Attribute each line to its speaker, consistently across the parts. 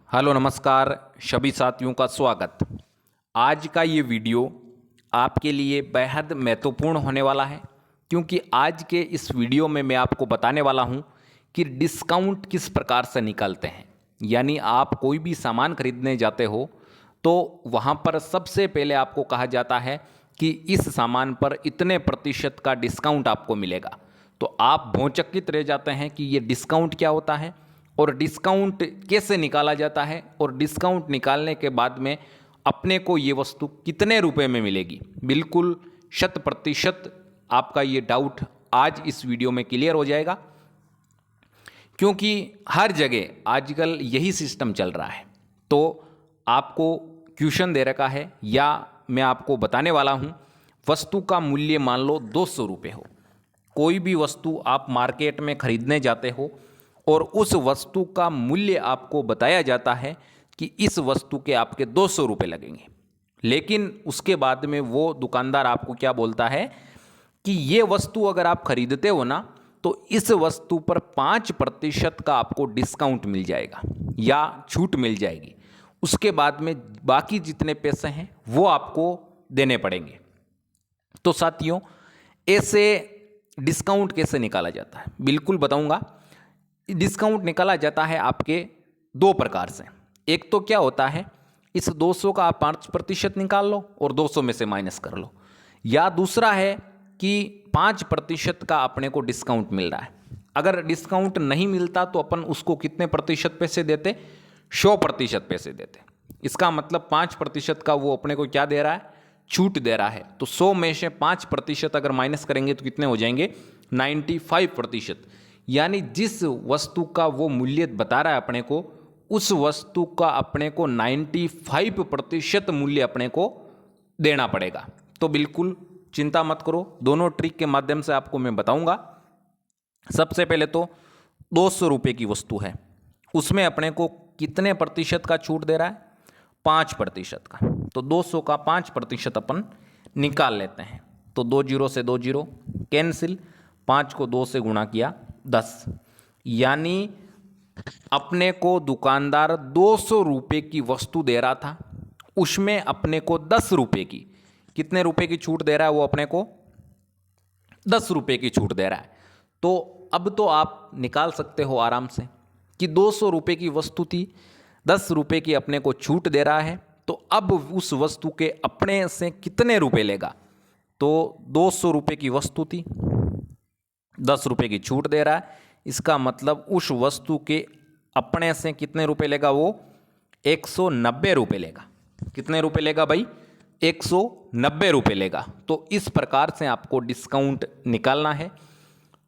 Speaker 1: Hello नमस्कार सभी साथियों का स्वागत। आज का ये वीडियो आपके लिए बेहद महत्वपूर्ण होने वाला है, क्योंकि आज के इस वीडियो में मैं आपको बताने वाला हूँ कि डिस्काउंट किस प्रकार से निकालते हैं। यानी आप कोई भी सामान खरीदने जाते हो तो वहाँ पर सबसे पहले आपको कहा जाता है कि इस सामान पर इतने प्रतिशत का डिस्काउंट आपको मिलेगा। तो आप भौचकित रह जाते हैं कि ये डिस्काउंट क्या होता है और डिस्काउंट कैसे निकाला जाता है, और डिस्काउंट निकालने के बाद में अपने को ये वस्तु कितने रुपए में मिलेगी। बिल्कुल 100% आपका ये डाउट आज इस वीडियो में क्लियर हो जाएगा, क्योंकि हर जगह आजकल यही सिस्टम चल रहा है। तो आपको क्वेश्चन दे रखा है या मैं आपको बताने वाला हूँ, वस्तु का मूल्य मान लो 200 रुपये हो। कोई भी वस्तु आप मार्केट में खरीदने जाते हो और उस वस्तु का मूल्य आपको बताया जाता है कि इस वस्तु के आपके 200 रुपये लगेंगे। लेकिन उसके बाद में वो दुकानदार आपको क्या बोलता है कि ये वस्तु अगर आप खरीदते हो ना, तो इस वस्तु पर 5% का आपको डिस्काउंट मिल जाएगा या छूट मिल जाएगी। उसके बाद में बाकी जितने पैसे हैं वो आपको देने पड़ेंगे। तो साथियों, ऐसे डिस्काउंट कैसे निकाला जाता है, बिल्कुल बताऊंगा। डिस्काउंट निकाला जाता है आपके दो प्रकार से। एक तो क्या होता है, इस 200 का आप 5% निकाल लो और 200 में से माइनस कर लो, या दूसरा है कि 5% का अपने को डिस्काउंट मिल रहा है। अगर डिस्काउंट नहीं मिलता तो अपन उसको कितने प्रतिशत पैसे देते, 100% पैसे देते। इसका मतलब 5% का वो अपने को क्या दे रहा है, छूट दे रहा है। तो 100 में से 5% अगर माइनस करेंगे तो कितने हो जाएंगे, 95%। यानी जिस वस्तु का वो मूल्य बता रहा है अपने को, उस वस्तु का अपने को 95% मूल्य अपने को देना पड़ेगा। तो बिल्कुल चिंता मत करो, दोनों ट्रिक के माध्यम से आपको मैं बताऊंगा। सबसे पहले तो 200 रुपये की वस्तु है, उसमें अपने को कितने प्रतिशत का छूट दे रहा है, 5% का। तो 200 का 5% अपन निकाल लेते हैं। तो 2 जीरो से 2 जीरो कैंसिल, 5 को 2 से गुणा किया 10, यानी अपने को दुकानदार 200 रुपये की वस्तु दे रहा था, उसमें अपने को 10 रुपये की, कितने रुपए की छूट दे रहा है वो अपने को, 10 रुपये की छूट दे रहा है। तो अब तो आप निकाल सकते हो आराम से कि 200 रुपये की वस्तु थी, 10 रुपये की अपने को छूट दे रहा है, तो अब उस वस्तु के अपने से कितने रुपए लेगा। तो 200 रुपये की वस्तु थी, 10 रुपये की छूट दे रहा है, इसका मतलब उस वस्तु के अपने से कितने रुपए लेगा वो, 190 रुपये लेगा। कितने रुपए लेगा भाई, 190 रुपये लेगा। तो इस प्रकार से आपको डिस्काउंट निकालना है।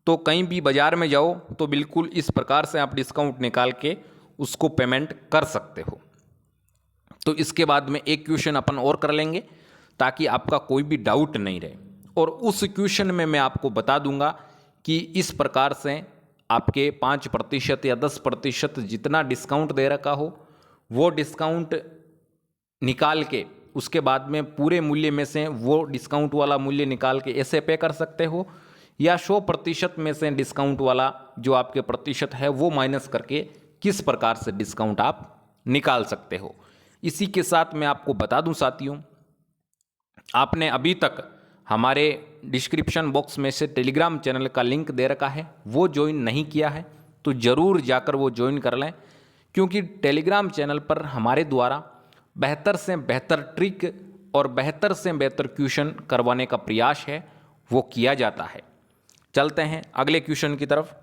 Speaker 1: तो कहीं भी बाजार में जाओ तो बिल्कुल इस प्रकार से आप डिस्काउंट निकाल के उसको पेमेंट कर सकते हो। तो इसके बाद में एक क्वेश्चन अपन और कर लेंगे ताकि आपका कोई भी डाउट नहीं रहे, और उस क्वेश्चन में मैं आपको बता दूंगा कि इस प्रकार से आपके 5% या 10% जितना डिस्काउंट दे रखा हो, वो डिस्काउंट निकाल के उसके बाद में पूरे मूल्य में से वो डिस्काउंट वाला मूल्य निकाल के ऐसे पे कर सकते हो, या 100% में से डिस्काउंट वाला जो आपके प्रतिशत है वो माइनस करके किस प्रकार से डिस्काउंट आप निकाल सकते हो। इसी के साथ मैं आपको बता दूं साथियों, आपने अभी तक हमारे डिस्क्रिप्शन बॉक्स में से टेलीग्राम चैनल का लिंक दे रखा है, वो ज्वाइन नहीं किया है तो ज़रूर जाकर वो ज्वाइन कर लें, क्योंकि टेलीग्राम चैनल पर हमारे द्वारा बेहतर से बेहतर ट्रिक और बेहतर से बेहतर क्वेश्चन करवाने का प्रयास है, वो किया जाता है। चलते हैं अगले क्वेश्चन की तरफ।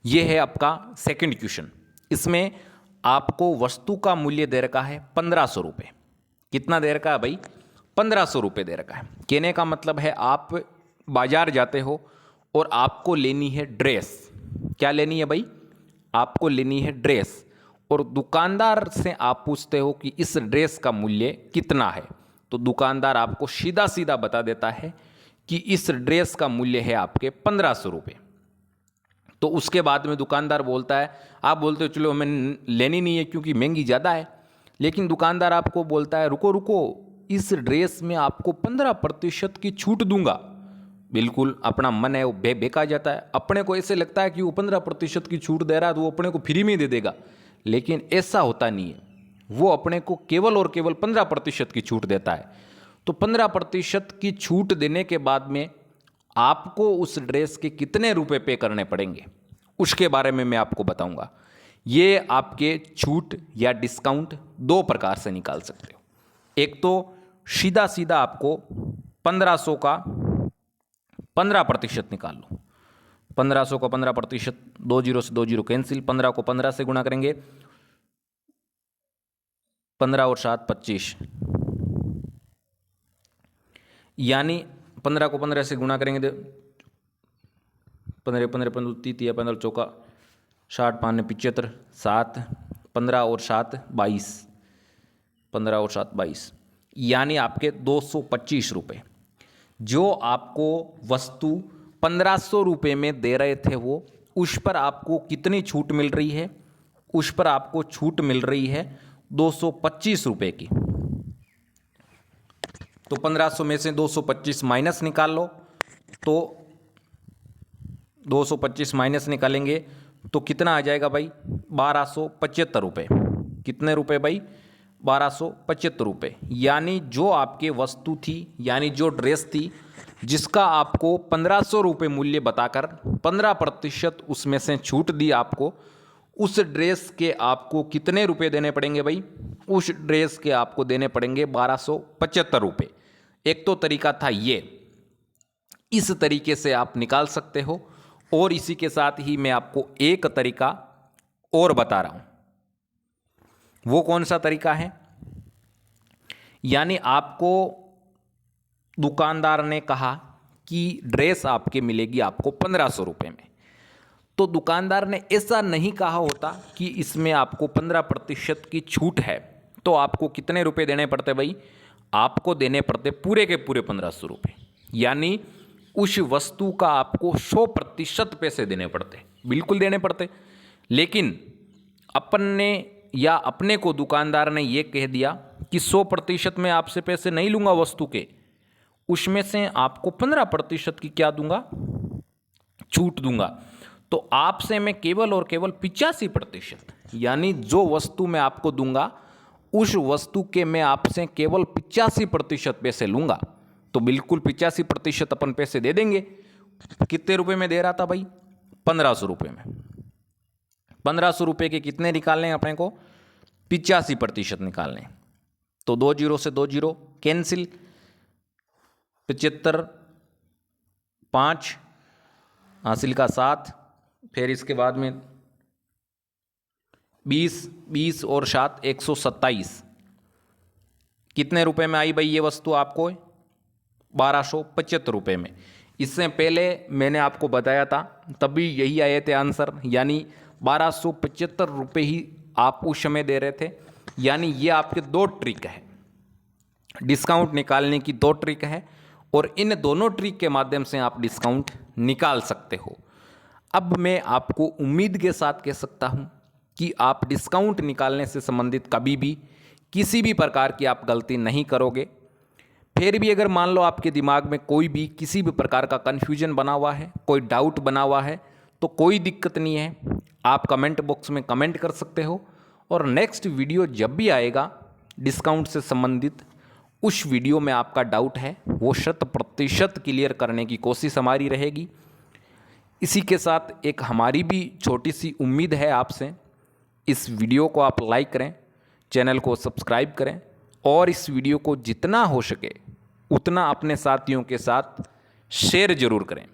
Speaker 1: ये है आपका सेकंड क्वेश्चन। इसमें आपको वस्तु का मूल्य दे रखा है 1500 रुपये। कितना दे रखा है भाई, 1500 रुपये दे रखा है। कहने का मतलब है आप बाजार जाते हो और आपको लेनी है ड्रेस। क्या लेनी है भाई, आपको लेनी है ड्रेस, और दुकानदार से आप पूछते हो कि इस ड्रेस का मूल्य कितना है। तो दुकानदार आपको सीधा सीधा बता देता है कि इस ड्रेस का मूल्य है आपके 1500 रुपये। तो उसके बाद में दुकानदार बोलता है, आप बोलते हो चलो हमें लेनी नहीं है क्योंकि महंगी ज़्यादा है, लेकिन दुकानदार आपको बोलता है रुको रुको, इस ड्रेस में आपको 15% की छूट दूंगा। बिल्कुल अपना मन है वो बेका जाता है। अपने को ऐसे लगता है कि वो 15% की छूट दे रहा है तो वो अपने को फ्री में दे देगा, लेकिन ऐसा होता नहीं है। वो अपने को केवल और केवल 15% की छूट देता है। तो 15% की छूट देने के बाद में आपको उस ड्रेस के कितने रुपए पे करने पड़ेंगे उसके बारे में मैं आपको बताऊंगा। ये आपके छूट या डिस्काउंट दो प्रकार से निकाल सकते हो। एक तो सीधा सीधा आपको 1500 का 15% निकाल लो। 1500 का 15%, 20 से 20 कैंसिल, 15 को 15 से गुणा करेंगे, 15 और 7 25, यानी 15 को 15 से गुणा करेंगे तो 15 15 15 30 15 चौका 60 5 75 7, 15 और 7 22, 15 और 7 22, यानी आपके 225 रुपये। जो आपको वस्तु 1500 रुपये में दे रहे थे वो, उस पर आपको कितनी छूट मिल रही है? उस पर आपको छूट मिल रही है 225 रुपये की। तो 1500 में से 225 माइनस निकाल लो, तो 225 माइनस निकालेंगे तो कितना आ जाएगा भाई? 1275 रुपये। कितने रुपए भाई? 1275 रुपये। यानी जो आपके वस्तु थी, यानी जो ड्रेस थी, जिसका आपको 1500 रुपये मूल्य बताकर 15% उसमें से छूट दी आपको, उस ड्रेस के आपको कितने रुपए देने पड़ेंगे भाई? उस ड्रेस के आपको देने पड़ेंगे 1275 रुपये। एक तो तरीका था ये, इस तरीके से आप निकाल सकते हो। और इसी के साथ ही मैं आपको एक तरीका और बता रहा हूं। वो कौन सा तरीका है? यानी आपको दुकानदार ने कहा कि ड्रेस आपके मिलेगी आपको 1500 रुपये में, तो दुकानदार ने ऐसा नहीं कहा होता कि इसमें आपको 15% की छूट है, तो आपको कितने रुपए देने पड़ते भाई? आपको देने पड़ते पूरे के पूरे 1500 रुपये। यानी उस वस्तु का आपको 100% पैसे देने पड़ते, बिल्कुल देने पड़ते। लेकिन अपन ने या अपने को दुकानदार ने ये कह दिया कि 100% में आपसे पैसे नहीं लूँगा वस्तु के, उसमें से आपको 15% की क्या दूंगा? छूट दूंगा। तो आपसे मैं केवल और केवल 85%, यानी जो वस्तु मैं आपको दूंगा उस वस्तु के मैं आपसे केवल 85% पैसे लूंगा। तो बिल्कुल 85% अपन पैसे दे देंगे। कितने रुपए में दे रहा था भाई? 1500 रुपये में। 1500 रुपये के कितने निकालने हैं अपने को? 85% निकालने हैं। तो 20 से 20 कैंसिल, 75 5 हासिल का 7, फिर इसके बाद में 20 और 7 127। कितने रुपए में आई भाई ये वस्तु आपको? 1275 रुपये में। इससे पहले मैंने आपको बताया था, तभी यही आए थे आंसर, यानी 1275 रुपये ही आप उस समय दे रहे थे। यानी ये आपके दो ट्रिक है, डिस्काउंट निकालने की दो ट्रिक है, और इन दोनों ट्रिक के माध्यम से आप डिस्काउंट निकाल सकते हो। अब मैं आपको उम्मीद के साथ कह सकता हूं कि आप डिस्काउंट निकालने से संबंधित कभी भी किसी भी प्रकार की आप गलती नहीं करोगे। फिर भी अगर मान लो आपके दिमाग में कोई भी किसी भी प्रकार का कन्फ्यूजन बना हुआ है, कोई डाउट बना हुआ है, तो कोई दिक्कत नहीं है, आप कमेंट बॉक्स में कमेंट कर सकते हो। और नेक्स्ट वीडियो जब भी आएगा डिस्काउंट से संबंधित, उस वीडियो में आपका डाउट है वो 100% क्लियर करने की कोशिश हमारी रहेगी। इसी के साथ एक हमारी भी छोटी सी उम्मीद है आपसे, इस वीडियो को आप लाइक करें, चैनल को सब्सक्राइब करें, और इस वीडियो को जितना हो सके उतना अपने साथियों के साथ शेयर ज़रूर करें।